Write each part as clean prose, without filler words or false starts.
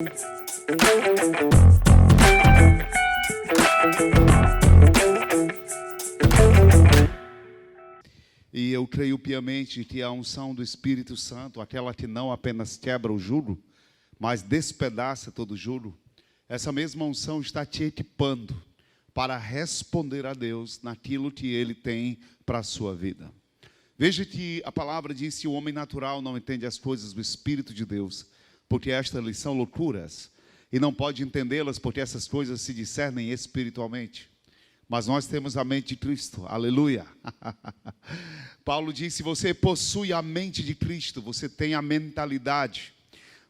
E eu creio piamente que a unção do Espírito Santo, aquela que não apenas quebra o jugo, mas despedaça todo o jugo, essa mesma unção está te equipando para responder a Deus naquilo que Ele tem para a sua vida. Veja que a palavra diz que o homem natural não entende as coisas do Espírito de Deus, porque estas são loucuras, e não pode entendê-las porque essas coisas se discernem espiritualmente. Mas nós temos a mente de Cristo, aleluia. Paulo diz, se você possui a mente de Cristo, você tem a mentalidade,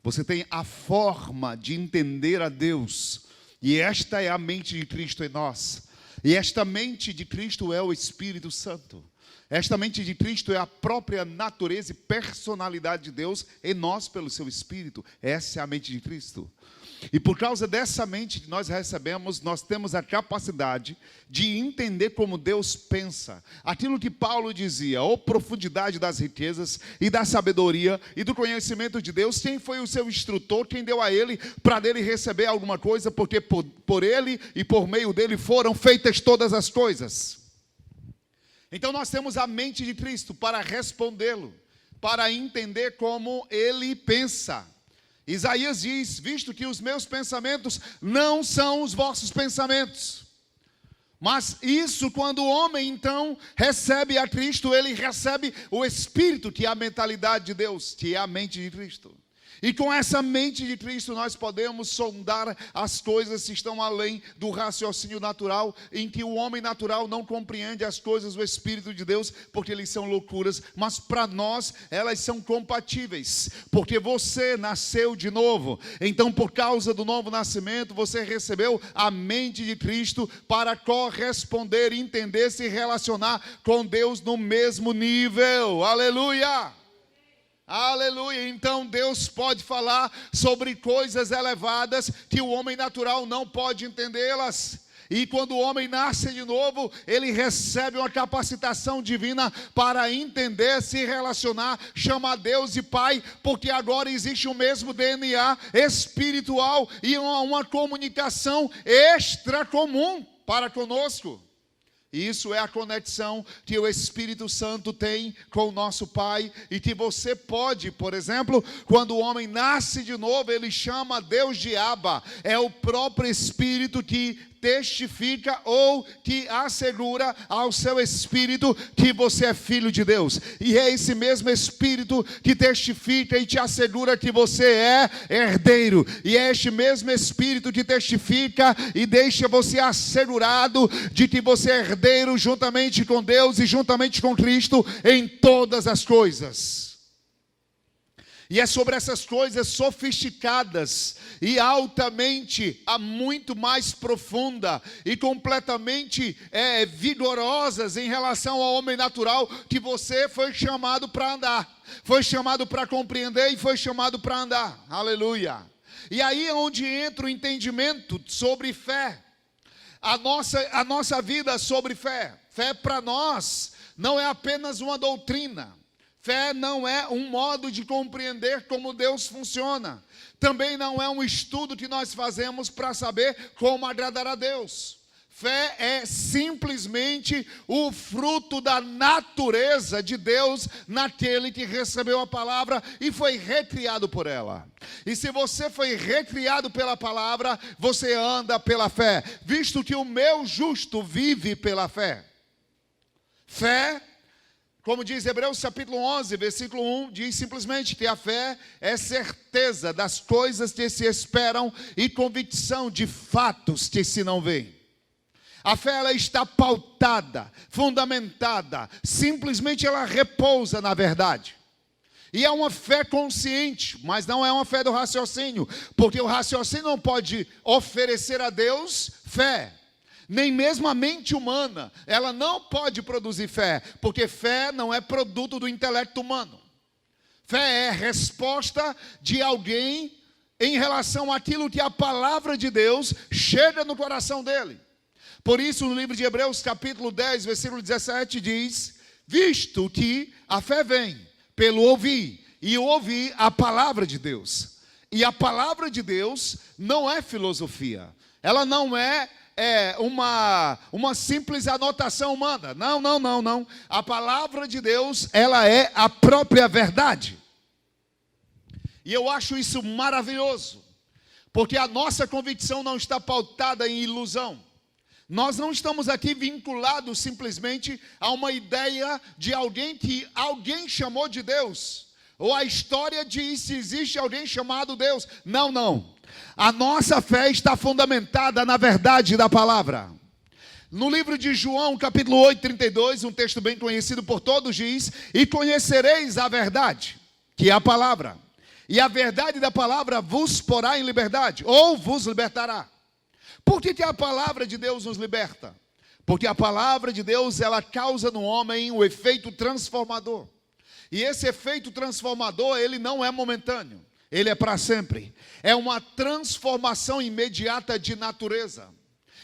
você tem a forma de entender a Deus, e esta é a mente de Cristo em nós, e esta mente de Cristo é o Espírito Santo. Esta mente de Cristo é a própria natureza e personalidade de Deus em nós pelo seu Espírito. Essa é a mente de Cristo. E por causa dessa mente que nós recebemos, nós temos a capacidade de entender como Deus pensa. Aquilo que Paulo dizia, a profundidade das riquezas e da sabedoria e do conhecimento de Deus. Quem foi o seu instrutor? Quem deu a ele para dele receber alguma coisa? Porque por ele e por meio dele foram feitas todas as coisas. Então nós temos a mente de Cristo para respondê-lo, para entender como ele pensa. Isaías diz, visto que os meus pensamentos não são os vossos pensamentos. Mas isso, quando o homem então recebe a Cristo, ele recebe o Espírito, que é a mentalidade de Deus, que é a mente de Cristo. E com essa mente de Cristo nós podemos sondar as coisas que estão além do raciocínio natural, em que o homem natural não compreende as coisas do Espírito de Deus, porque eles são loucuras, mas para nós elas são compatíveis, porque você nasceu de novo. Então, por causa do novo nascimento, você recebeu a mente de Cristo para corresponder, entender, se relacionar com Deus no mesmo nível. Aleluia! Aleluia, então Deus pode falar sobre coisas elevadas que o homem natural não pode entendê-las. E quando o homem nasce de novo, ele recebe uma capacitação divina para entender, se relacionar, chamar Deus de Pai, porque agora existe o mesmo DNA espiritual e uma comunicação extracomum para conosco. Isso é a conexão que o Espírito Santo tem com o nosso Pai, e que você pode, por exemplo, quando o homem nasce de novo, ele chama Deus de Abba. É o próprio Espírito que testifica ou que assegura ao seu espírito que você é filho de Deus. E é esse mesmo Espírito que testifica e te assegura que você é herdeiro. E é este mesmo Espírito que testifica e deixa você assegurado de que você é herdeiro juntamente com Deus e juntamente com Cristo em todas as coisas. E é sobre essas coisas sofisticadas e altamente, muito mais profunda e completamente vigorosas em relação ao homem natural que você foi chamado para andar. Foi chamado para compreender e foi chamado para andar. Aleluia. E aí é onde entra o entendimento sobre fé. A nossa vida sobre fé. Fé para nós não é apenas uma doutrina. Fé não é um modo de compreender como Deus funciona. Também não é um estudo que nós fazemos para saber como agradar a Deus. Fé é simplesmente o fruto da natureza de Deus naquele que recebeu a palavra e foi recriado por ela. E se você foi recriado pela palavra, você anda pela fé, visto que o meu justo vive pela fé. Fé, como diz Hebreus capítulo 11, versículo 1, diz simplesmente que a fé é certeza das coisas que se esperam e convicção de fatos que se não veem. A fé, ela está pautada, fundamentada, simplesmente ela repousa na verdade. E é uma fé consciente, mas não é uma fé do raciocínio, porque o raciocínio não pode oferecer a Deus fé. Nem mesmo a mente humana, ela não pode produzir fé, porque fé não é produto do intelecto humano. Fé é resposta de alguém em relação àquilo que a palavra de Deus chega no coração dele. Por isso, no livro de Hebreus, capítulo 10, versículo 17, diz: visto que a fé vem pelo ouvir, e ouvir a palavra de Deus. E a palavra de Deus não é filosofia. Ela não é uma simples anotação humana. Não, não, não, não. A palavra de Deus, ela é a própria verdade. E eu acho isso maravilhoso, porque a nossa convicção não está pautada em ilusão. Nós não estamos aqui vinculados simplesmente a uma ideia de alguém que alguém chamou de Deus, ou a história diz se existe alguém chamado Deus. Não, não. A nossa fé está fundamentada na verdade da palavra. No livro de João, capítulo 8, 32, um texto bem conhecido por todos, diz: e conhecereis a verdade, que é a palavra. E a verdade da palavra vos porá em liberdade, ou vos libertará. Por que a palavra de Deus nos liberta? Porque a palavra de Deus, ela causa no homem o efeito transformador. E esse efeito transformador, ele não é momentâneo, ele é para sempre. É uma transformação imediata de natureza.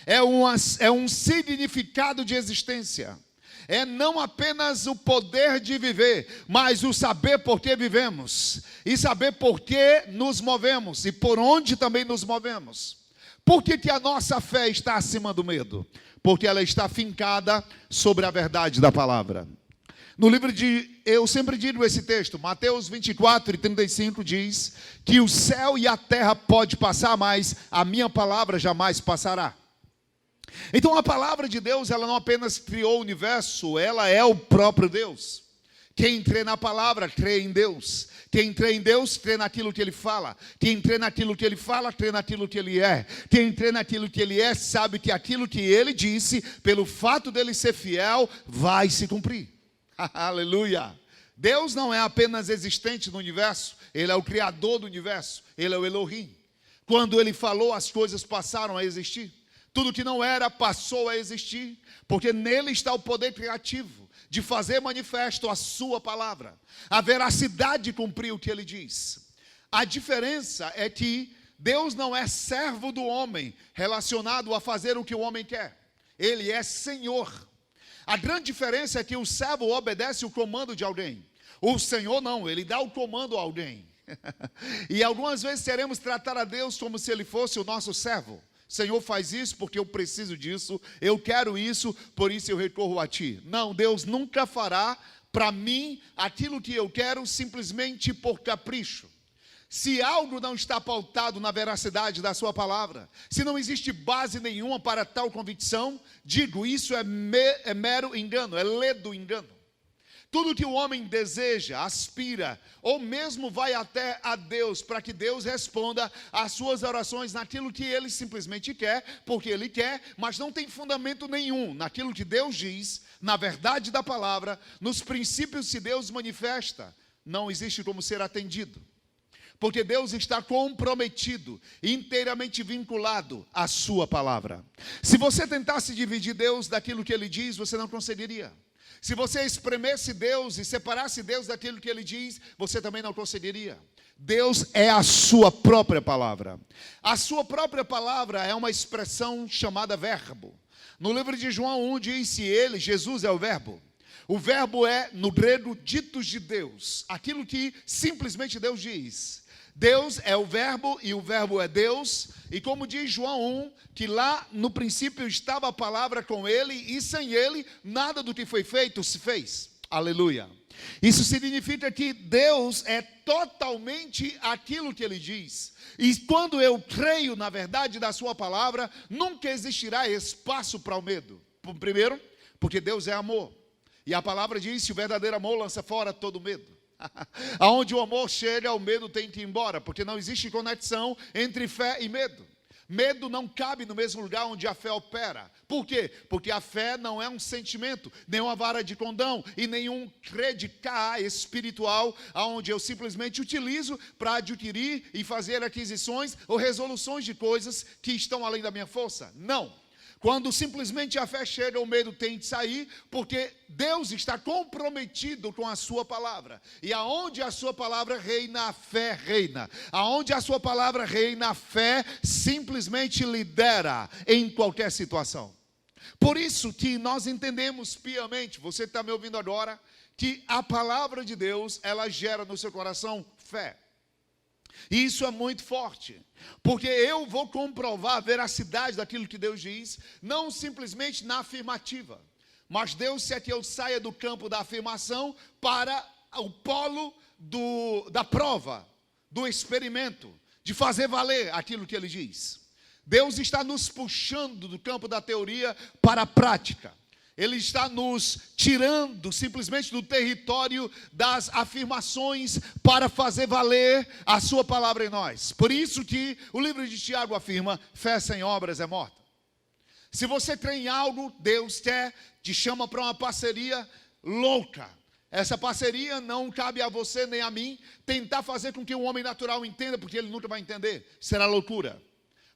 É um significado de existência. É não apenas o poder de viver, mas o saber por que vivemos, e saber por que nos movemos, e por onde também nos movemos. Por que a nossa fé está acima do medo? Porque ela está fincada sobre a verdade da palavra. No livro eu sempre digo esse texto, Mateus 24 e 35 diz, que o céu e a terra pode passar, mas a minha palavra jamais passará. Então a palavra de Deus, ela não apenas criou o universo, ela é o próprio Deus. Quem crê na palavra, crê em Deus. Quem crê em Deus, crê naquilo que Ele fala. Quem crê naquilo que Ele fala, crê naquilo que Ele é. Quem crê naquilo que Ele é, sabe que aquilo que Ele disse, pelo fato dEle ser fiel, vai se cumprir. Aleluia! Deus não é apenas existente no universo, Ele é o Criador do universo, Ele é o Elohim. Quando Ele falou, as coisas passaram a existir. Tudo que não era passou a existir, porque nele está o poder criativo de fazer manifesto a sua palavra, a veracidade de cumprir o que ele diz. A diferença é que Deus não é servo do homem, relacionado a fazer o que o homem quer. Ele é Senhor. A grande diferença é que o servo obedece o comando de alguém. O Senhor não, ele dá o comando a alguém. E algumas vezes queremos tratar a Deus como se ele fosse o nosso servo. Senhor, faz isso porque eu preciso disso, eu quero isso, por isso eu recorro a Ti. Não, Deus nunca fará para mim aquilo que eu quero simplesmente por capricho. Se algo não está pautado na veracidade da sua palavra, se não existe base nenhuma para tal convicção, digo, isso é mero engano, é ledo engano. Tudo que o homem deseja, aspira, ou mesmo vai até a Deus, para que Deus responda às suas orações naquilo que ele simplesmente quer, porque ele quer, mas não tem fundamento nenhum naquilo que Deus diz, na verdade da palavra, nos princípios que Deus manifesta, não existe como ser atendido. Porque Deus está comprometido, inteiramente vinculado à sua palavra. Se você tentasse dividir Deus daquilo que Ele diz, você não conseguiria. Se você espremesse Deus e separasse Deus daquilo que Ele diz, você também não conseguiria. Deus é a sua própria palavra. A sua própria palavra é uma expressão chamada verbo. No livro de João 1 diz se Ele, Jesus é o verbo. O verbo é, no grego, ditos de Deus. Aquilo que simplesmente Deus diz. Deus é o verbo e o verbo é Deus. E como diz João 1, que lá no princípio estava a palavra com Ele e sem Ele nada do que foi feito se fez. Aleluia. Isso significa que Deus é totalmente aquilo que Ele diz. E quando eu creio na verdade da sua palavra, nunca existirá espaço para o medo. Primeiro, porque Deus é amor. E a palavra diz que o verdadeiro amor lança fora todo medo. Aonde o amor chega, o medo tem que ir embora, porque não existe conexão entre fé e medo. Medo não cabe no mesmo lugar onde a fé opera. Por quê? Porque a fé não é um sentimento, nem uma vara de condão e nenhum credicar espiritual, onde eu simplesmente utilizo para adquirir e fazer aquisições ou resoluções de coisas que estão além da minha força. Não. Quando simplesmente a fé chega, o medo tem de sair, porque Deus está comprometido com a sua palavra. E aonde a sua palavra reina, a fé reina. Aonde a sua palavra reina, a fé simplesmente lidera em qualquer situação. Por isso que nós entendemos piamente, você que está me ouvindo agora, que a palavra de Deus, ela gera no seu coração fé. E isso é muito forte, porque eu vou comprovar a veracidade daquilo que Deus diz, não simplesmente na afirmativa, mas Deus quer que eu saia do campo da afirmação para o polo da prova, do experimento, de fazer valer aquilo que Ele diz. Deus está nos puxando do campo da teoria para a prática. Ele está nos tirando simplesmente do território das afirmações para fazer valer a sua palavra em nós. Por isso que o livro de Tiago afirma: fé sem obras é morta. Se você crê em algo, Deus te chama para uma parceria louca. Essa parceria não cabe a você nem a mim tentar fazer com que o homem natural entenda, porque ele nunca vai entender. Será loucura.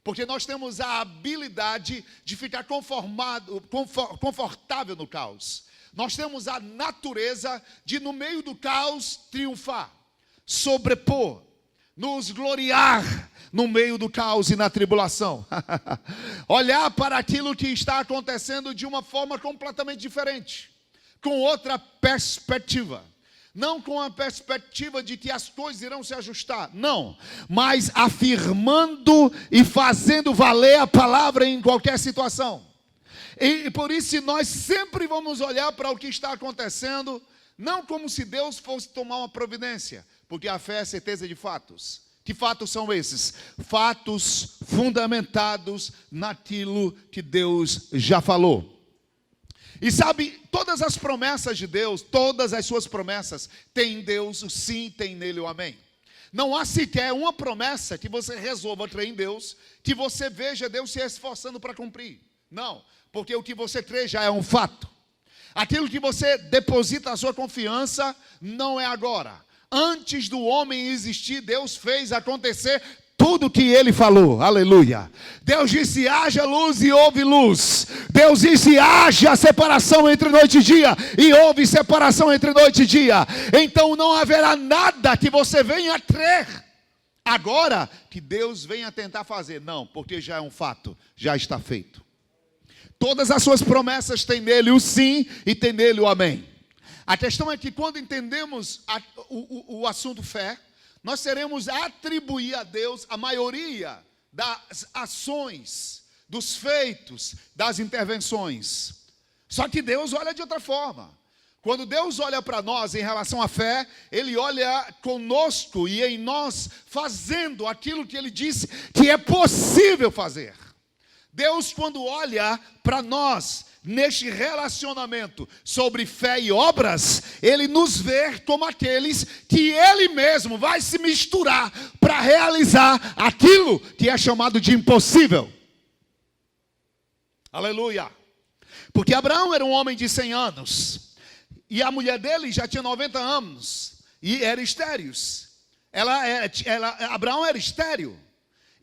Porque nós temos a habilidade de ficar confortável no caos. Nós temos a natureza de, no meio do caos, triunfar, sobrepor, nos gloriar no meio do caos e na tribulação. Olhar para aquilo que está acontecendo de uma forma completamente diferente, com outra perspectiva. Não com a perspectiva de que as coisas irão se ajustar, não, mas afirmando e fazendo valer a palavra em qualquer situação. E por isso nós sempre vamos olhar para o que está acontecendo, não como se Deus fosse tomar uma providência, porque a fé é certeza de fatos. Que fatos são esses? Fatos fundamentados naquilo que Deus já falou. E sabe, todas as promessas de Deus, todas as suas promessas, tem em Deus o sim, tem nele o amém. Não há sequer uma promessa que você resolva crer em Deus, que você veja Deus se esforçando para cumprir. Não, porque o que você crê já é um fato. Aquilo que você deposita a sua confiança não é agora. Antes do homem existir, Deus fez acontecer tudo que Ele falou, aleluia. Deus disse: haja luz e houve luz. Deus disse: haja separação entre noite e dia, e houve separação entre noite e dia. Então não haverá nada que você venha crer agora que Deus venha tentar fazer. Não, porque já é um fato, já está feito. Todas as suas promessas têm nele o sim e tem nele o amém. A questão é que quando entendemos o assunto fé, nós teremos a atribuir a Deus a maioria das ações, dos feitos, das intervenções. Só que Deus olha de outra forma. Quando Deus olha para nós em relação à fé, Ele olha conosco e em nós fazendo aquilo que Ele disse que é possível fazer. Deus, quando olha para nós neste relacionamento sobre fé e obras, Ele nos vê como aqueles que Ele mesmo vai se misturar para realizar aquilo que é chamado de impossível. Aleluia. Porque Abraão era um homem de 100 anos, e a mulher dele já tinha 90 anos, e era estéril. Abraão era estéril,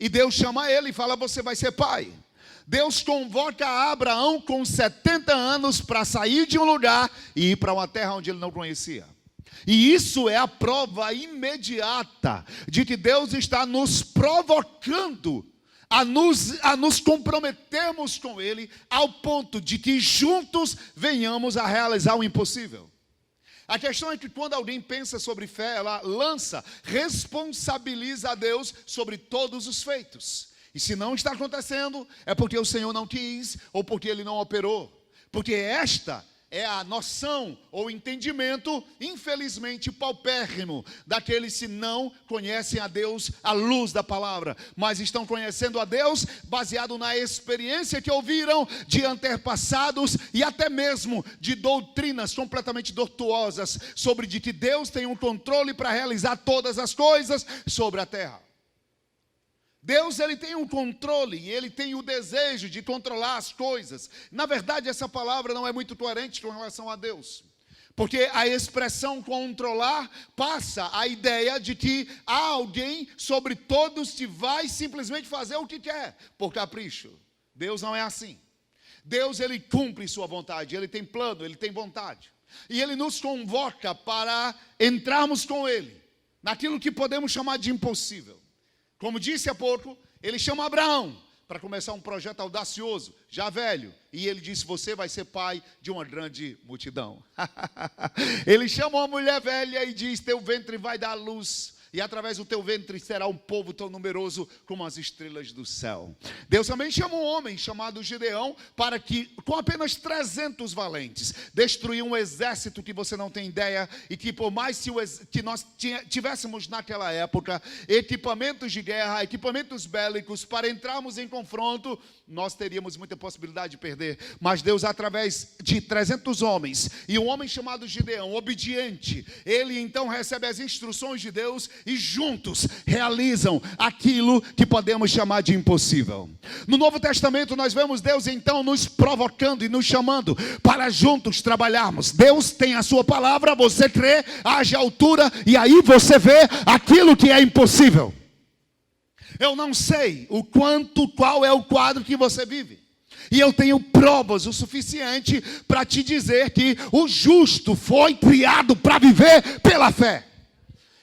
e Deus chama ele e fala: você vai ser pai. Deus convoca Abraão com 70 anos para sair de um lugar e ir para uma terra onde ele não conhecia. E isso é a prova imediata de que Deus está nos provocando a nos comprometermos com Ele, ao ponto de que juntos venhamos a realizar o impossível. A questão é que quando alguém pensa sobre fé, ela responsabiliza a Deus sobre todos os feitos. E se não está acontecendo, é porque o Senhor não quis, ou porque Ele não operou. Porque esta é a noção ou entendimento, infelizmente paupérrimo, daqueles que não conhecem a Deus à luz da palavra, mas estão conhecendo a Deus baseado na experiência que ouviram de antepassados e até mesmo de doutrinas completamente tortuosas sobre de que Deus tem um controle para realizar todas as coisas sobre a terra. Deus, Ele tem um controle e Ele tem o desejo de controlar as coisas. Na verdade, essa palavra não é muito coerente com relação a Deus. Porque a expressão controlar passa a ideia de que há alguém sobre todos que vai simplesmente fazer o que quer, por capricho. Deus não é assim. Deus, Ele cumpre sua vontade, Ele tem plano, Ele tem vontade. E Ele nos convoca para entrarmos com Ele naquilo que podemos chamar de impossível. Como disse há pouco, Ele chama Abraão para começar um projeto audacioso, já velho. E Ele disse: você vai ser pai de uma grande multidão. Ele chama uma mulher velha e diz: teu ventre vai dar luz. e através do teu ventre será um povo tão numeroso como as estrelas do céu. Deus também chama um homem chamado Gideão para que, com apenas 300 valentes, destruir um exército que você não tem ideia, e que por mais que nós tivéssemos naquela época equipamentos de guerra, equipamentos bélicos, para entrarmos em confronto, nós teríamos muita possibilidade de perder. Mas Deus, através de 300 homens, e um homem chamado Gideão, obediente, ele então recebe as instruções de Deus, e juntos realizam aquilo que podemos chamar de impossível. No Novo Testamento nós vemos Deus então nos provocando e nos chamando para juntos trabalharmos. Deus tem a sua palavra, você crê, haja altura, e aí você vê aquilo que é impossível. Eu não sei qual é o quadro que você vive, e eu tenho provas o suficiente para te dizer que o justo foi criado para viver pela fé.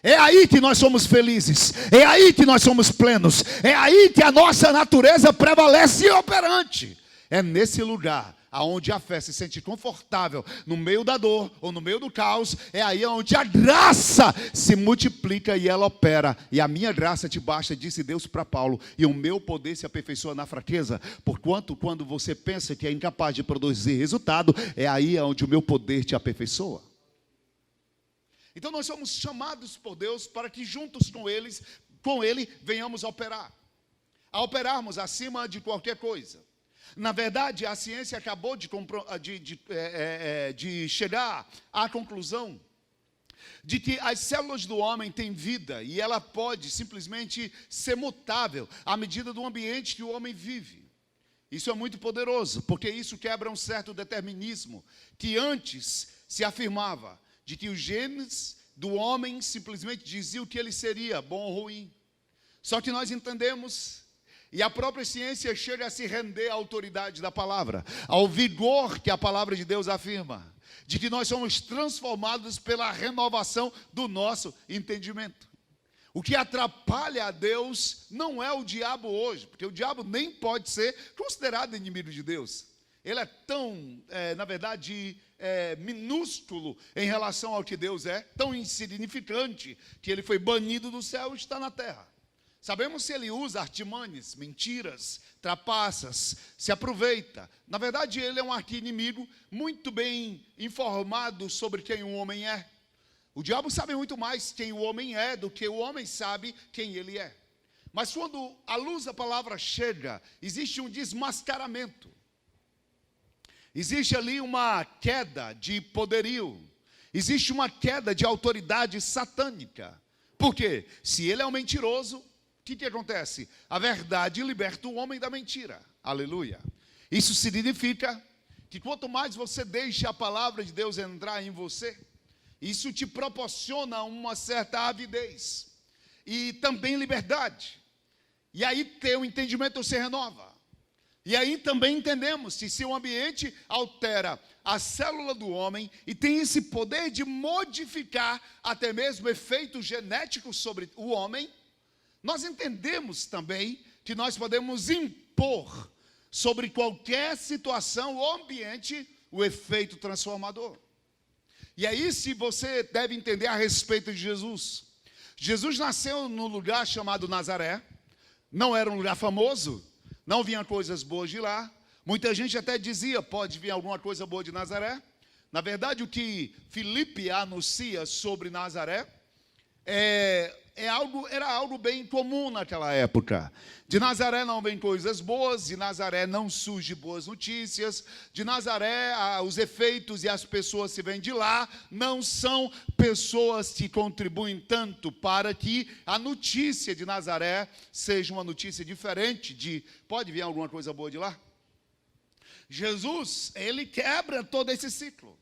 É aí que nós somos felizes, é aí que nós somos plenos, é aí que a nossa natureza prevalece operante. É nesse lugar aonde a fé se sente confortável, no meio da dor ou no meio do caos, é aí onde a graça se multiplica e ela opera. E a minha graça te basta, disse Deus para Paulo, e o meu poder se aperfeiçoa na fraqueza. Porquanto, quando você pensa que é incapaz de produzir resultado, é aí onde o meu poder te aperfeiçoa. Então nós somos chamados por Deus para que juntos com Ele, venhamos a operarmos acima de qualquer coisa. Na verdade, a ciência acabou de chegar à conclusão de que as células do homem têm vida, e ela pode simplesmente ser mutável à medida do ambiente que o homem vive. Isso é muito poderoso, porque isso quebra um certo determinismo que antes se afirmava, de que os genes do homem simplesmente diziam que ele seria bom ou ruim. Só que nós entendemos, e a própria ciência chega a se render à autoridade da palavra, ao vigor que a palavra de Deus afirma, de que nós somos transformados pela renovação do nosso entendimento. O que atrapalha a Deus não é o diabo hoje, porque o diabo nem pode ser considerado inimigo de Deus. Ele é tão, na verdade, minúsculo em relação ao que Deus é, tão insignificante, que ele foi banido do céu e está na terra. Sabemos se ele usa artimanhas, mentiras, trapaças, se aproveita. Na verdade, ele é um arqui-inimigo muito bem informado sobre quem o homem é. O diabo sabe muito mais quem o homem é do que o homem sabe quem ele é. Mas quando a luz da palavra chega, existe um desmascaramento. Existe ali uma queda de poderio. Existe uma queda de autoridade satânica. Por quê? Se ele é um mentiroso, o que acontece? A verdade liberta o homem da mentira. Aleluia. Isso significa que quanto mais você deixa a palavra de Deus entrar em você, isso te proporciona uma certa avidez e também liberdade. E aí teu entendimento se renova. E aí também entendemos que se o ambiente altera a célula do homem e tem esse poder de modificar até mesmo efeitos genéticos sobre o homem, nós entendemos também que nós podemos impor sobre qualquer situação ou ambiente o efeito transformador. E aí, se você deve entender a respeito de Jesus. Jesus nasceu num lugar chamado Nazaré, não era um lugar famoso, não vinha coisas boas de lá. Muita gente até dizia, pode vir alguma coisa boa de Nazaré. Na verdade, o que Filipe anuncia sobre Nazaré era algo bem comum naquela época. De Nazaré não vem coisas boas, de Nazaré não surgem boas notícias, de Nazaré os efeitos e as pessoas que vêm de lá não são pessoas que contribuem tanto para que a notícia de Nazaré seja uma notícia diferente de, pode vir alguma coisa boa de lá? Jesus, ele quebra todo esse ciclo,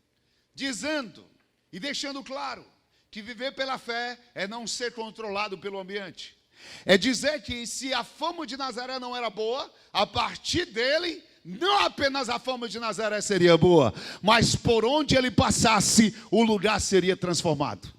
dizendo e deixando claro que viver pela fé é não ser controlado pelo ambiente. É dizer que se a fama de Nazaré não era boa, a partir dele, não apenas a fama de Nazaré seria boa, mas por onde ele passasse, o lugar seria transformado.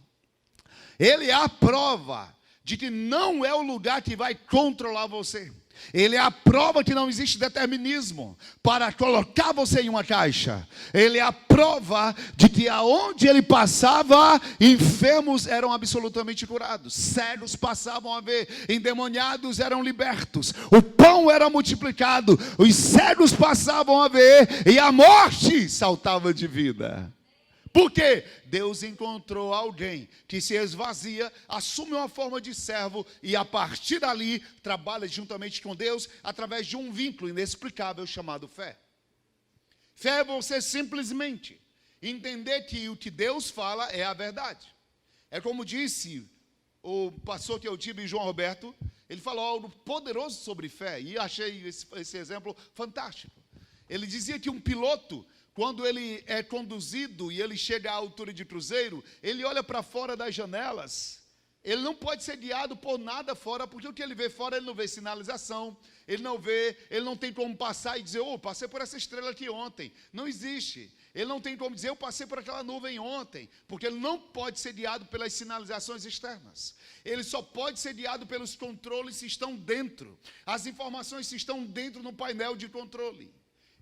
Ele é a prova de que não é o lugar que vai controlar você. Ele é a prova que não existe determinismo para colocar você em uma caixa. Ele é a prova de que aonde ele passava, enfermos eram absolutamente curados, cegos passavam a ver, endemoniados eram libertos, o pão era multiplicado, os cegos passavam a ver e a morte saltava de vida. Por quê? Deus encontrou alguém que se esvazia, assume uma forma de servo e a partir dali trabalha juntamente com Deus através de um vínculo inexplicável chamado fé. Fé é você simplesmente entender que o que Deus fala é a verdade. É como disse o pastor que eu tive, João Roberto, ele falou algo poderoso sobre fé e achei esse exemplo fantástico. Ele dizia que um piloto, quando ele é conduzido e ele chega à altura de cruzeiro, ele olha para fora das janelas. Ele não pode ser guiado por nada fora, porque o que ele vê fora, ele não vê sinalização, ele não tem como passar e dizer, passei por essa estrela aqui ontem. Não existe. Ele não tem como dizer, eu passei por aquela nuvem ontem, porque ele não pode ser guiado pelas sinalizações externas. Ele só pode ser guiado pelos controles que estão dentro. As informações que estão dentro no painel de controle.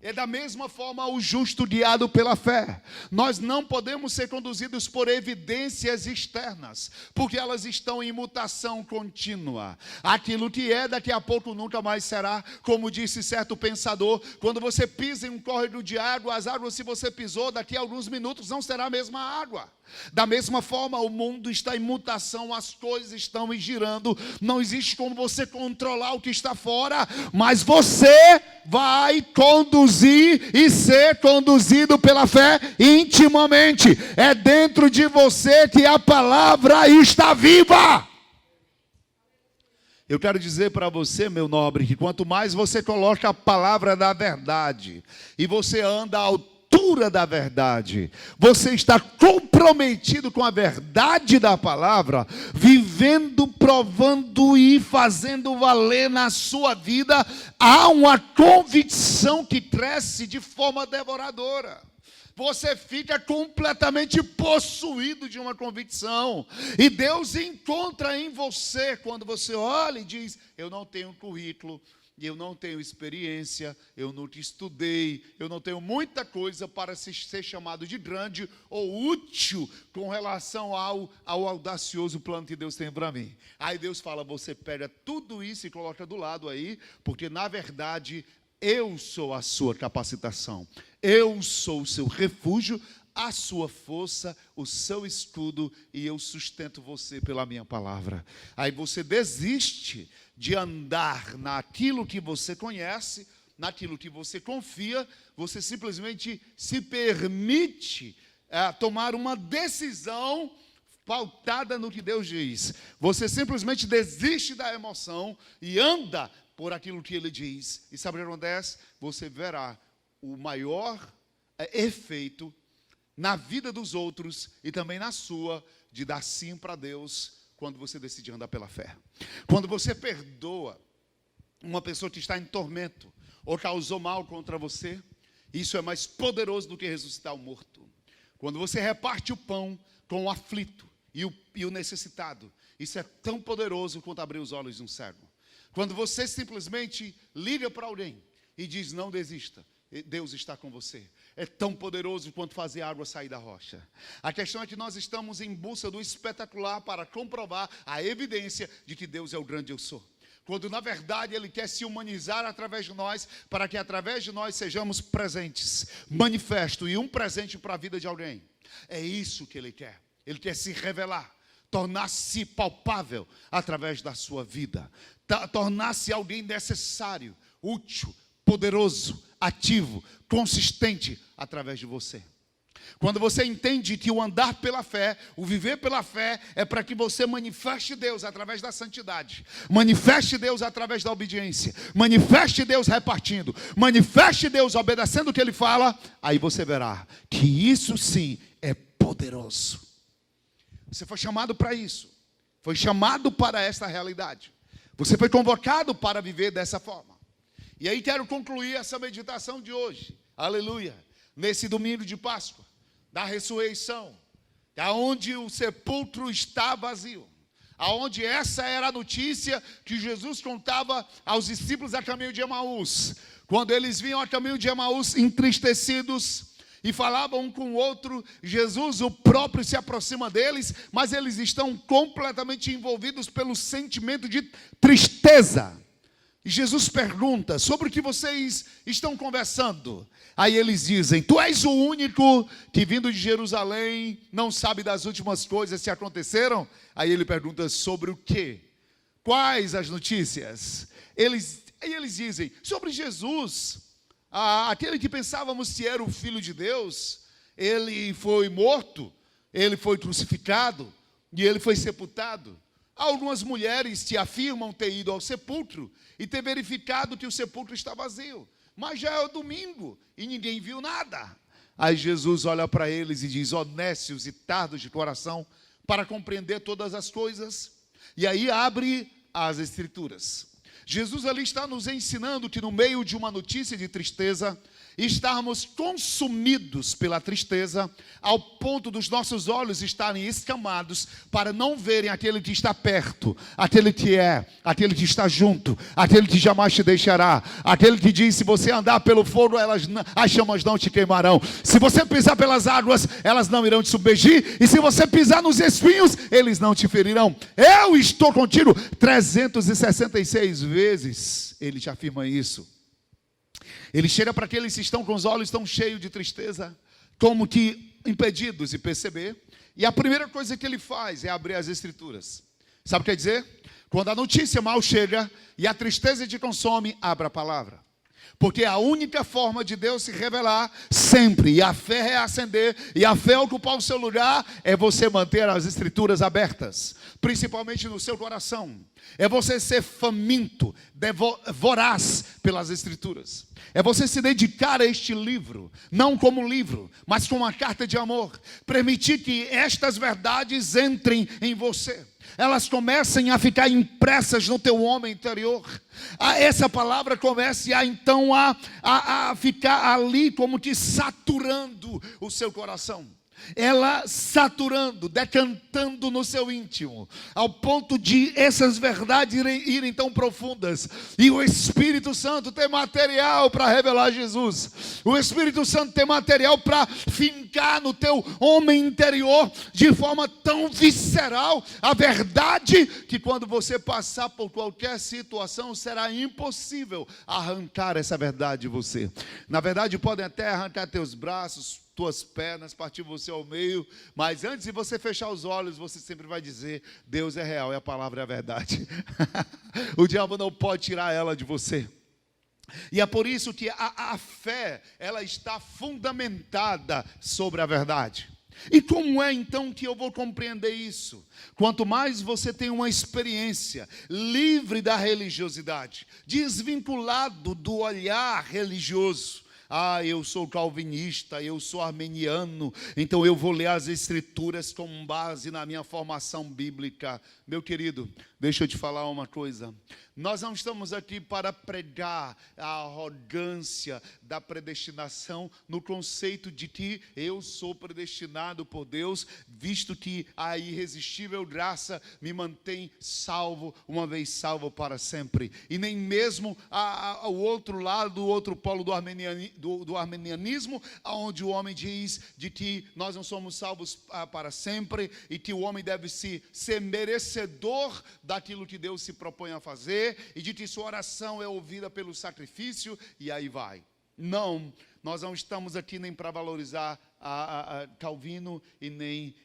É da mesma forma o justo guiado pela fé. Nós não podemos ser conduzidos por evidências externas, porque elas estão em mutação contínua. Aquilo que é, daqui a pouco nunca mais será. Como disse certo pensador, quando você pisa em um córrego de água, as águas, se você pisou, daqui a alguns minutos não será a mesma água. Da mesma forma, o mundo está em mutação, as coisas estão girando, não existe como você controlar o que está fora, mas você vai conduzir e ser conduzido pela fé intimamente. É dentro de você que a palavra está viva. Eu quero dizer para você, meu nobre, que quanto mais você coloca a palavra da verdade e você anda ao da verdade, você está comprometido com a verdade da palavra, vivendo, provando e fazendo valer na sua vida, há uma convicção que cresce de forma devoradora. Você fica completamente possuído de uma convicção. E Deus encontra em você, quando você olha e diz, eu não tenho currículo, eu não tenho experiência, eu nunca estudei, eu não tenho muita coisa para ser chamado de grande ou útil com relação ao audacioso plano que Deus tem para mim. Aí Deus fala, você pega tudo isso e coloca do lado aí, porque na verdade eu sou a sua capacitação, eu sou o seu refúgio, a sua força, o seu escudo, e eu sustento você pela minha palavra. Aí você desiste de andar naquilo que você conhece, naquilo que você confia, você simplesmente se permite tomar uma decisão pautada no que Deus diz. Você simplesmente desiste da emoção e anda por aquilo que Ele diz. E sabe o que acontece? Você verá o maior efeito na vida dos outros e também na sua, de dar sim para Deus quando você decide andar pela fé. Quando você perdoa uma pessoa que está em tormento ou causou mal contra você, isso é mais poderoso do que ressuscitar o morto. Quando você reparte o pão com o aflito e o necessitado, isso é tão poderoso quanto abrir os olhos de um cego. Quando você simplesmente liga para alguém e diz, não desista, Deus está com você. É tão poderoso quanto fazer a água sair da rocha. A questão é que nós estamos em busca do espetacular para comprovar a evidência de que Deus é o grande eu sou. Quando na verdade Ele quer se humanizar através de nós, para que através de nós sejamos presentes, manifesto e um presente para a vida de alguém. É isso que Ele quer. Ele quer se revelar, tornar-se palpável através da sua vida, tornar-se alguém necessário, útil, poderoso, ativo, consistente através de você. Quando você entende que o andar pela fé, o viver pela fé, é para que você manifeste Deus através da santidade, manifeste Deus através da obediência, manifeste Deus repartindo, manifeste Deus obedecendo o que Ele fala, aí você verá que isso sim é poderoso. Você foi chamado para isso, foi chamado para esta realidade, você foi convocado para viver dessa forma. E aí quero concluir essa meditação de hoje, aleluia, nesse domingo de Páscoa, da ressurreição, onde o sepulcro está vazio, aonde essa era a notícia que Jesus contava aos discípulos a caminho de Emaús. Quando eles vinham a caminho de Emaús entristecidos e falavam um com o outro, Jesus, o próprio, se aproxima deles, mas eles estão completamente envolvidos pelo sentimento de tristeza. E Jesus pergunta: sobre o que vocês estão conversando? Aí eles dizem: tu és o único que, vindo de Jerusalém, não sabe das últimas coisas que aconteceram? Aí ele pergunta: sobre o quê? Quais as notícias? Aí eles dizem: sobre Jesus, aquele que pensávamos que era o Filho de Deus. Ele foi morto, ele foi crucificado e ele foi sepultado. Algumas mulheres te afirmam ter ido ao sepulcro e ter verificado que o sepulcro está vazio, mas já é o domingo e ninguém viu nada. Aí Jesus olha para eles e diz: ó nécios e tardos de coração, para compreender todas as coisas. E aí abre as Escrituras. Jesus ali está nos ensinando que no meio de uma notícia de tristeza, estarmos consumidos pela tristeza, ao ponto dos nossos olhos estarem escamados, para não verem aquele que está perto, aquele que está junto, aquele que jamais te deixará, aquele que diz: se você andar pelo fogo, as chamas não te queimarão, se você pisar pelas águas, elas não irão te submergir, e se você pisar nos espinhos, eles não te ferirão. Eu estou contigo. 366 vezes ele te afirma isso. Ele chega para aqueles que estão com os olhos tão cheios de tristeza, como que impedidos de perceber. E a primeira coisa que ele faz é abrir as Escrituras. Sabe o que quer dizer? Quando a notícia mal chega e a tristeza te consome, abra a palavra. Porque a única forma de Deus se revelar sempre, e a fé reacender, e a fé ocupar o seu lugar, é você manter as Escrituras abertas, principalmente no seu coração. É você ser faminto, voraz pelas Escrituras. É você se dedicar a este livro, não como livro, mas como uma carta de amor. Permitir que estas verdades entrem em você. Elas comecem a ficar impressas no teu homem interior. Essa palavra comece a ficar ali como que saturando o seu coração. Ela saturando, decantando no seu íntimo, ao ponto de essas verdades irem tão profundas, e o Espírito Santo tem material para revelar Jesus. O Espírito Santo tem material para fincar no teu homem interior de forma tão visceral a verdade, que quando você passar por qualquer situação, será impossível arrancar essa verdade de você. Na verdade, podem até arrancar teus braços, tuas pernas, partir você ao meio, mas antes de você fechar os olhos, você sempre vai dizer: Deus é real e a palavra é a verdade. O diabo não pode tirar ela de você. E é por isso que a fé, ela está fundamentada sobre a verdade. E como é então que eu vou compreender isso? Quanto mais você tem uma experiência livre da religiosidade, desvinculado do olhar religioso. Eu sou calvinista, eu sou armeniano, então eu vou ler as Escrituras com base na minha formação bíblica. Meu querido, deixa eu te falar uma coisa. Nós não estamos aqui para pregar a arrogância da predestinação, no conceito de que eu sou predestinado por Deus, visto que a irresistível graça me mantém salvo, uma vez salvo para sempre. E nem mesmo o outro lado, o outro polo do armenianismo, onde o homem diz de que nós não somos salvos para sempre, e que o homem deve ser merecedor daquilo que Deus se propõe a fazer, e de que sua oração é ouvida pelo sacrifício, e aí vai. Não, nós não estamos aqui nem para valorizar a Calvino e nem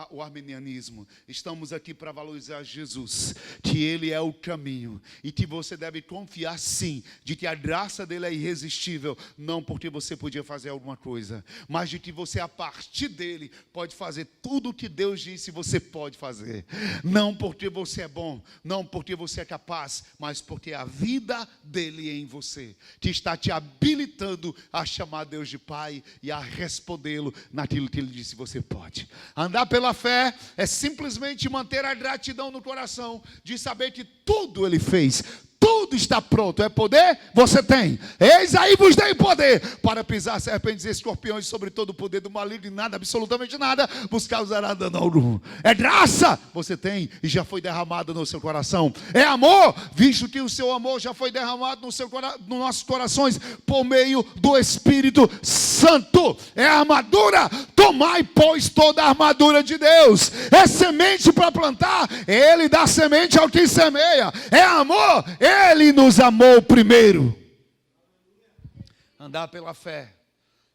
o armenianismo. Estamos aqui para valorizar Jesus, que Ele é o caminho, e que você deve confiar sim, de que a graça dele é irresistível, não porque você podia fazer alguma coisa, mas de que você, a partir dele, pode fazer tudo o que Deus disse você pode fazer. Não porque você é bom, não porque você é capaz, mas porque a vida dele é em você, que está te habilitando a chamar Deus de Pai e a respondê-lo naquilo que Ele disse você pode. Andar pela fé é simplesmente manter a gratidão no coração, de saber que tudo Ele fez, tudo tudo está pronto. É poder? Você tem. Eis aí vos dei poder para pisar serpentes e escorpiões sobre todo o poder do maligno, e nada, absolutamente nada, vos causará dano algum. É graça? Você tem e já foi derramado no seu coração. É amor? Visto que o seu amor já foi derramado nos nossos corações por meio do Espírito Santo. É armadura? Tomai, pois, toda a armadura de Deus. É semente para plantar? Ele dá semente ao que semeia. É amor? Ele nos amou primeiro. Andar pela fé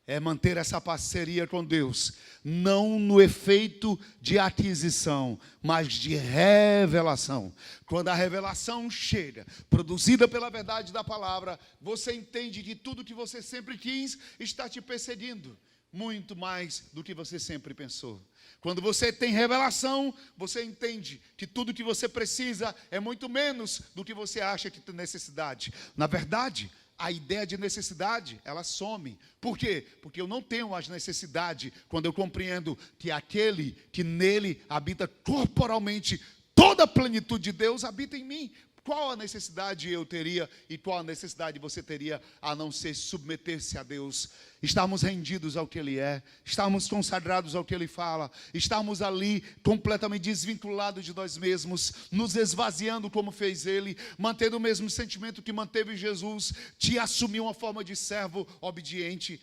é manter essa parceria com Deus, não no efeito de aquisição, mas de revelação. Quando a revelação chega, produzida pela verdade da palavra, você entende que tudo que você sempre quis está te perseguindo, muito mais do que você sempre pensou. Quando você tem revelação, você entende que tudo que você precisa é muito menos do que você acha que tem necessidade. Na verdade, a ideia de necessidade, ela some. Por quê? Porque eu não tenho mais necessidade quando eu compreendo que aquele que nele habita corporalmente, toda a plenitude de Deus habita em mim. Qual a necessidade eu teria e qual a necessidade você teria a não ser submeter-se a Deus? Estarmos rendidos ao que Ele é, estarmos consagrados ao que Ele fala, estarmos ali completamente desvinculados de nós mesmos, nos esvaziando como fez Ele, mantendo o mesmo sentimento que manteve Jesus, de assumir uma forma de servo obediente.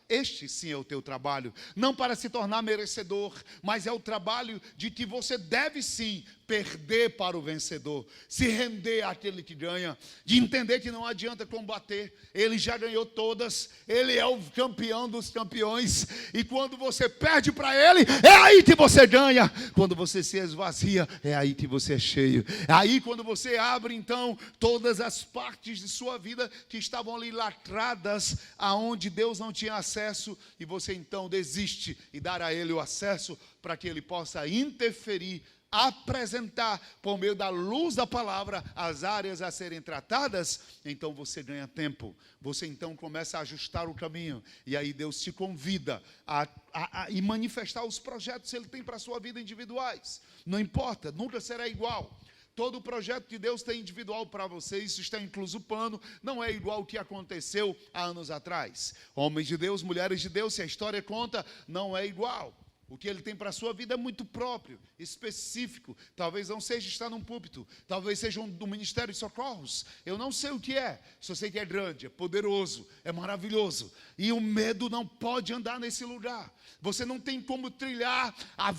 Este sim é o teu trabalho, não para se tornar merecedor, mas é o trabalho de que você deve sim perder para o vencedor, se render àquele que ganha, de entender que não adianta combater, Ele já ganhou todas, Ele é o campeão dos campeões, e quando você perde para Ele, é aí que você ganha. Quando você se esvazia, é aí que você é cheio. É aí quando você abre então todas as partes de sua vida que estavam ali lacradas, aonde Deus não tinha acesso, e você então desiste e dar a Ele o acesso para que Ele possa interferir, apresentar por meio da luz da palavra as áreas a serem tratadas. Então você ganha tempo, você então começa a ajustar o caminho, e aí Deus te convida a manifestar os projetos que Ele tem para a sua vida individuais. Não importa, nunca será igual. Todo o projeto que Deus tem individual para você, isso está incluso o plano, não é igual o que aconteceu há anos atrás. Homens de Deus, mulheres de Deus, se a história conta, não é igual. O que Ele tem para a sua vida é muito próprio, específico. Talvez não seja estar num púlpito, talvez seja do Ministério de Socorros. Eu não sei o que é, só sei que é grande, é poderoso, é maravilhoso. E o medo não pode andar nesse lugar. Você não tem como trilhar a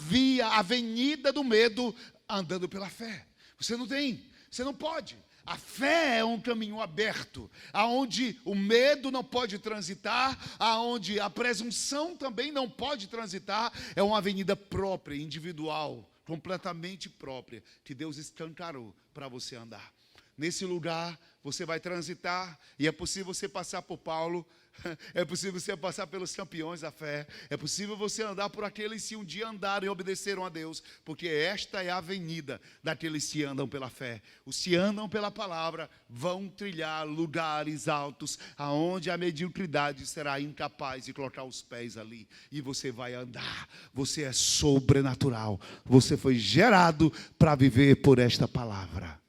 avenida do medo andando pela fé. Você não tem, você não pode. A fé é um caminho aberto, aonde o medo não pode transitar, aonde a presunção também não pode transitar. É uma avenida própria, individual, completamente própria, que Deus escancarou para você andar. Nesse lugar você vai transitar, e é possível você passar por Paulo, é possível você passar pelos campeões da fé, é possível você andar por aqueles que um dia andaram e obedeceram a Deus, porque esta é a avenida daqueles que andam pela fé. Os que andam pela palavra vão trilhar lugares altos, aonde a mediocridade será incapaz de colocar os pés ali, e você vai andar. Você é sobrenatural, você foi gerado para viver por esta palavra.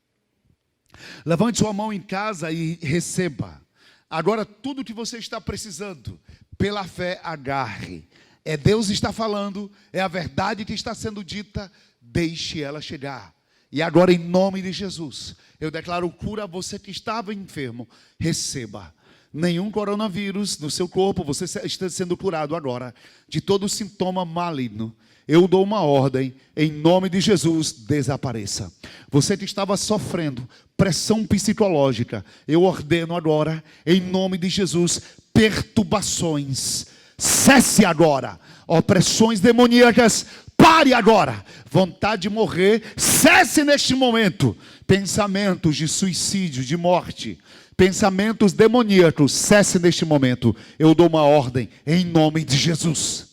Levante sua mão em casa e receba. Agora, tudo que você está precisando, pela fé, agarre. É Deus que está falando, é a verdade que está sendo dita, deixe ela chegar. E agora, em nome de Jesus, eu declaro cura a você que estava enfermo. Receba. Nenhum coronavírus no seu corpo, você está sendo curado agora de todo sintoma maligno. Eu dou uma ordem, em nome de Jesus, desapareça. Você que estava sofrendo pressão psicológica, eu ordeno agora, em nome de Jesus, perturbações, cesse agora. Opressões demoníacas, pare agora. Vontade de morrer, cesse neste momento. Pensamentos de suicídio, de morte, pensamentos demoníacos, cesse neste momento. Eu dou uma ordem, em nome de Jesus.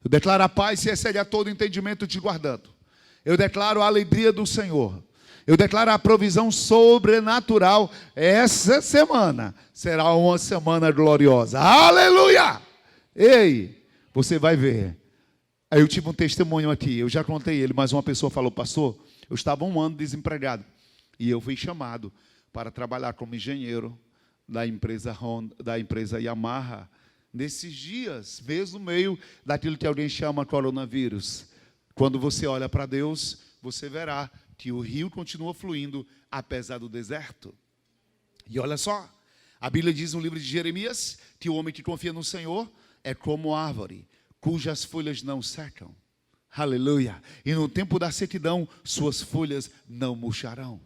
Eu declaro a paz que excede a todo entendimento te guardando. Eu declaro a alegria do Senhor. Eu declaro a provisão sobrenatural. Essa semana será uma semana gloriosa. Aleluia! Ei, você vai ver. Aí eu tive um testemunho aqui. Eu já contei ele, mas uma pessoa falou: pastor, eu estava 1 ano desempregado. E eu fui chamado para trabalhar como engenheiro da empresa Honda, da empresa Yamaha, nesses dias, mesmo no meio daquilo que alguém chama coronavírus. Quando você olha para Deus, você verá que o rio continua fluindo, apesar do deserto. E olha só, a Bíblia diz no livro de Jeremias, que o homem que confia no Senhor é como árvore, cujas folhas não secam. Aleluia! E no tempo da sequidão, suas folhas não murcharão.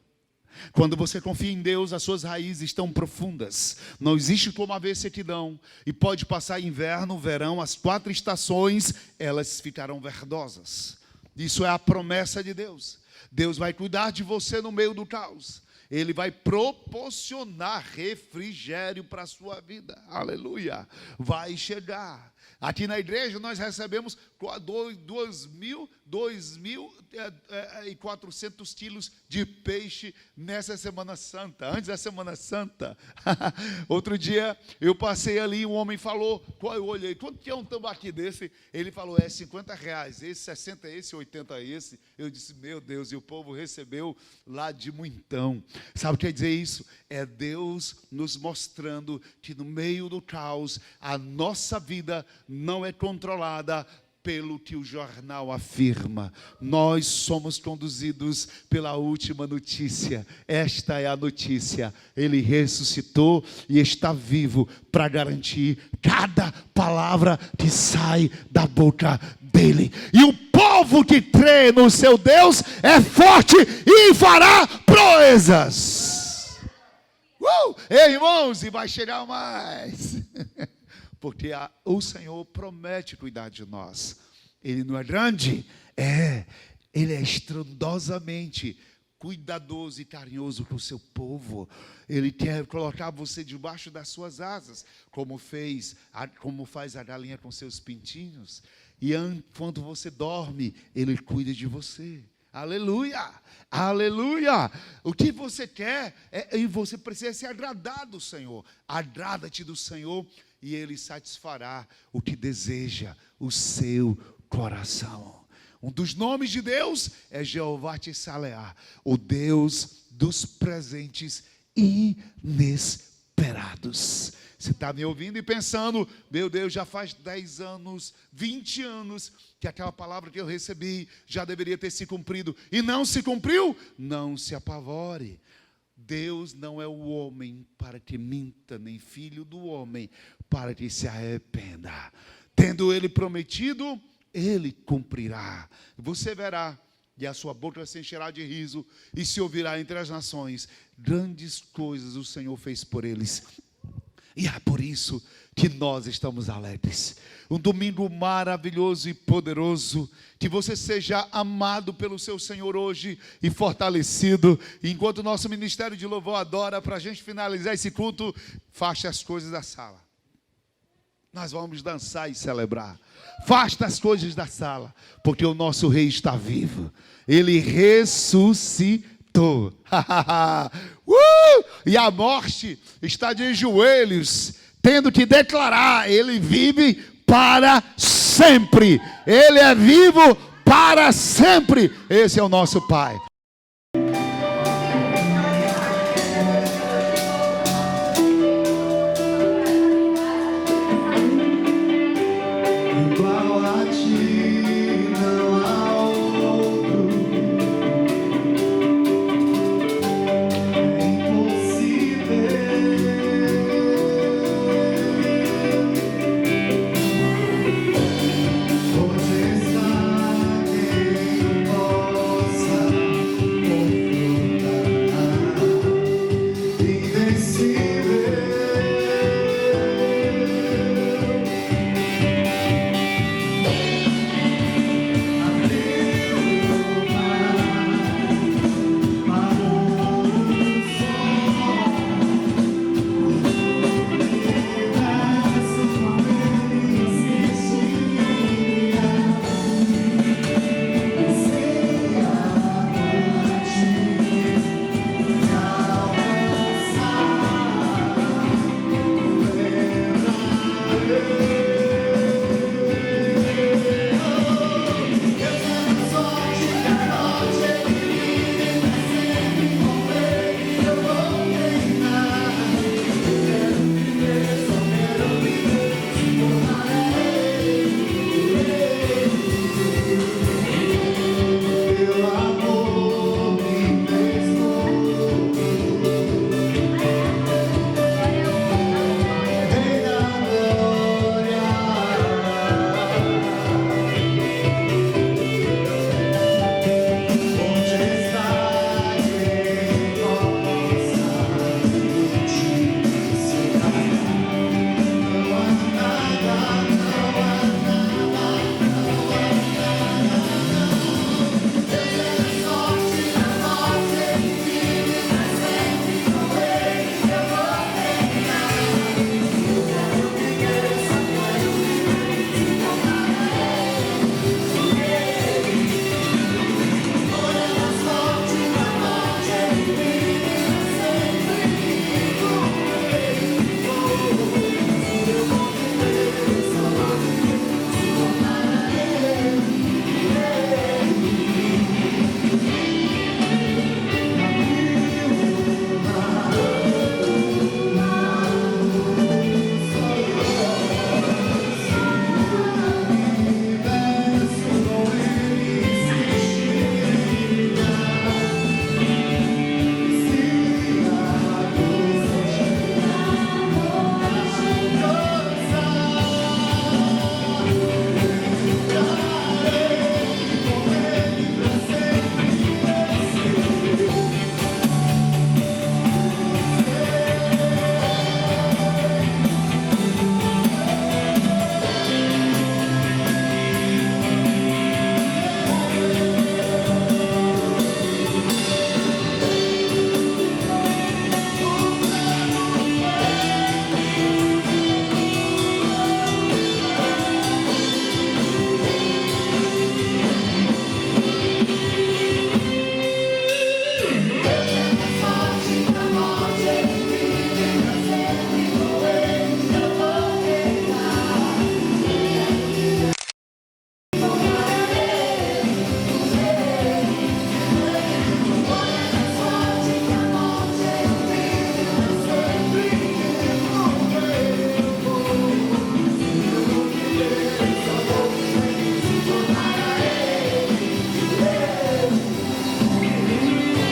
Quando você confia em Deus, as suas raízes estão profundas. Não existe como haver sequidão. E pode passar inverno, verão, as 4 estações, elas ficarão verdosas. Isso é a promessa de Deus. Deus vai cuidar de você no meio do caos. Ele vai proporcionar refrigério para a sua vida. Aleluia! Vai chegar. Aqui na igreja nós recebemos 2.400 quilos de peixe nessa Semana Santa, antes da Semana Santa. Outro dia eu passei ali, um homem falou, eu olhei, quanto que é um tambaqui desse? Ele falou, é R$50, esse 60, esse 80, esse. Eu disse, meu Deus, e o povo recebeu lá de muitão. Sabe o que quer dizer isso? É Deus nos mostrando que no meio do caos, a nossa vida não é controlada pelo que o jornal afirma. Nós somos conduzidos pela última notícia. Esta é a notícia. Ele ressuscitou e está vivo para garantir cada palavra que sai da boca dele. E o povo que crê no seu Deus é forte e fará proezas. Ei, irmãos, e vai chegar mais. Porque o Senhor promete cuidar de nós. Ele não é grande? Ele é estrondosamente cuidadoso e carinhoso com o seu povo. Ele quer colocar você debaixo das suas asas, como faz a galinha com seus pintinhos. E enquanto você dorme, Ele cuida de você. Aleluia, aleluia. O que você quer, e você precisa se agradar do Senhor. Agrada-te do Senhor e Ele satisfará o que deseja o seu coração. Um dos nomes de Deus é Jeová Tsaleá, o Deus dos presentes inesperados. Você está me ouvindo e pensando, meu Deus, já faz 10 anos, 20 anos, que aquela palavra que eu recebi já deveria ter se cumprido, e não se cumpriu? Não se apavore. Deus não é o homem para que minta, nem filho do homem para que se arrependa. Tendo Ele prometido, Ele cumprirá. Você verá, e a sua boca se encherá de riso, e se ouvirá entre as nações, grandes coisas o Senhor fez por eles. E é por isso que nós estamos alegres. Um domingo maravilhoso e poderoso. Que você seja amado pelo seu Senhor hoje e fortalecido. Enquanto o nosso ministério de louvor adora, para a gente finalizar esse culto, faça as coisas da sala. Nós vamos dançar e celebrar. Faça as coisas da sala, porque o nosso rei está vivo. Ele ressuscitou. E a morte está de joelhos, tendo que declarar: Ele vive para sempre. Ele é vivo para sempre. Esse é o nosso Pai.